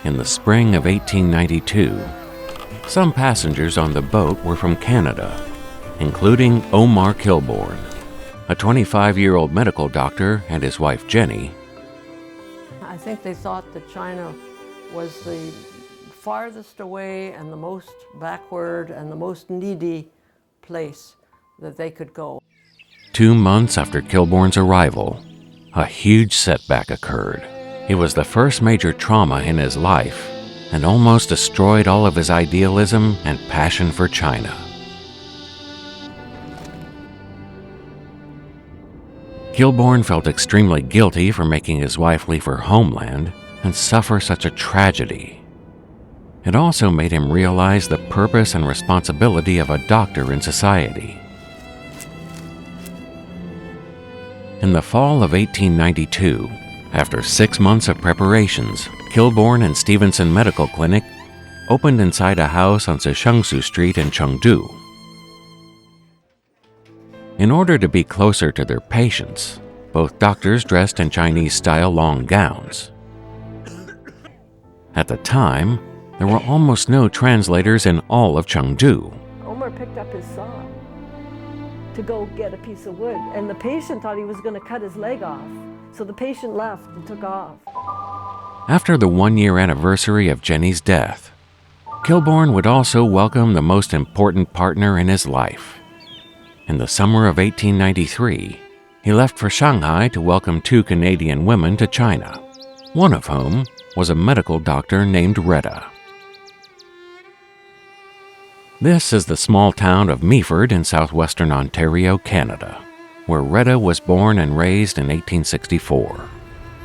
in the spring of 1892. Some passengers on the boat were from Canada, including Omar Kilborn, a 25-year-old medical doctor, and his wife Jenny. I think they thought that China was the farthest away and the most backward and the most needy place that they could go. 2 months after Kilborn's arrival, a huge setback occurred. It was the first major trauma in his life and almost destroyed all of his idealism and passion for China. Kilborn felt extremely guilty for making his wife leave her homeland and suffer such a tragedy. It also made him realize the purpose and responsibility of a doctor in society. In the fall of 1892, after 6 months of preparations, Kilborn and Stevenson Medical Clinic opened inside a house on Sichuan Street in Chengdu. In order to be closer to their patients, both doctors dressed in Chinese-style long gowns. At the time, there were almost no translators in all of Chengdu. Omar picked up his saw to go get a piece of wood, and the patient thought he was going to cut his leg off. So the patient left and took off. After the 1-year anniversary of Jenny's death, Kilborn would also welcome the most important partner in his life. In the summer of 1893, he left for Shanghai to welcome 2 Canadian women to China, one of whom was a medical doctor named Retta. This is the small town of Meaford in southwestern Ontario, Canada, where Retta was born and raised in 1864.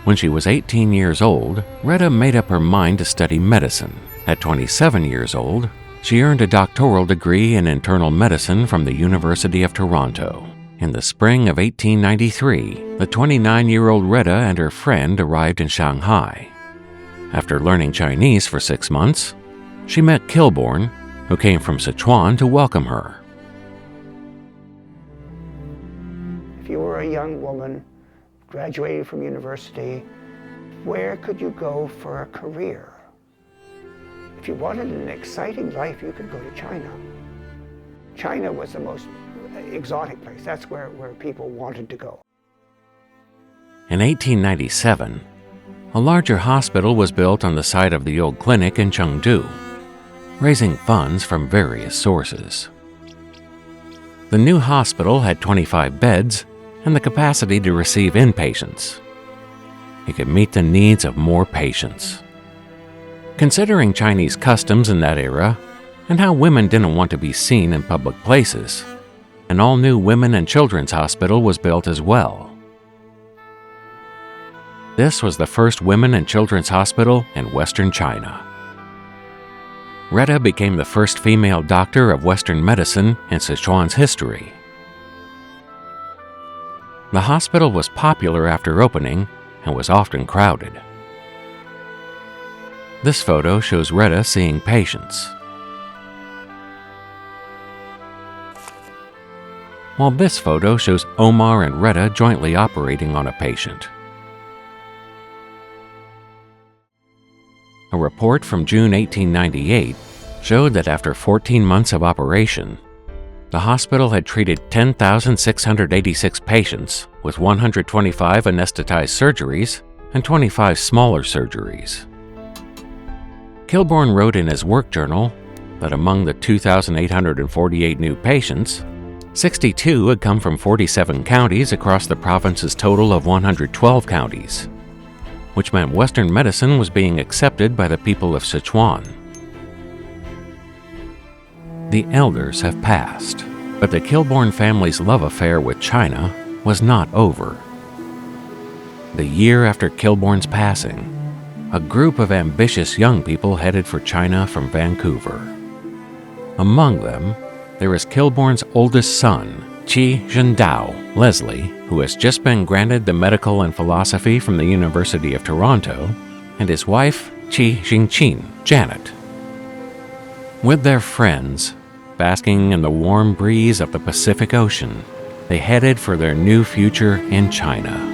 When she was 18 years old, Retta made up her mind to study medicine. At 27 years old, she earned a doctoral degree in internal medicine from the University of Toronto. In the spring of 1893, the 29-year-old Retta and her friend arrived in Shanghai. After learning Chinese for 6 months, she met Kilborn, who came from Sichuan to welcome her. If you were a young woman, graduating from university, where could you go for a career? If you wanted an exciting life, you could go to China. China was the most exotic place. That's where people wanted to go. In 1897, a larger hospital was built on the site of the old clinic in Chengdu, raising funds from various sources. The new hospital had 25 beds and the capacity to receive inpatients. It could meet the needs of more patients. Considering Chinese customs in that era and how women didn't want to be seen in public places, an all-new women and children's hospital was built as well. This was the first women and children's hospital in Western China. Retta became the first female doctor of Western medicine in Sichuan's history. The hospital was popular after opening and was often crowded. This photo shows Retta seeing patients, while this photo shows Omar and Retta jointly operating on a patient. A report from June 1898 showed that after 14 months of operation, the hospital had treated 10,686 patients with 125 anesthetized surgeries and 25 smaller surgeries. Kilborn wrote in his work journal that among the 2,848 new patients, 62 had come from 47 counties across the province's total of 112 counties, which meant Western medicine was being accepted by the people of Sichuan. The elders have passed, but the Kilborn family's love affair with China was not over. The year after Kilborn's passing, a group of ambitious young people headed for China from Vancouver. Among them, there is Kilborn's oldest son, Qi Zhendao, Leslie, who has just been granted the medical and philosophy from the University of Toronto, and his wife, Qi Xingqin, Janet. With their friends, basking in the warm breeze of the Pacific Ocean, they headed for their new future in China.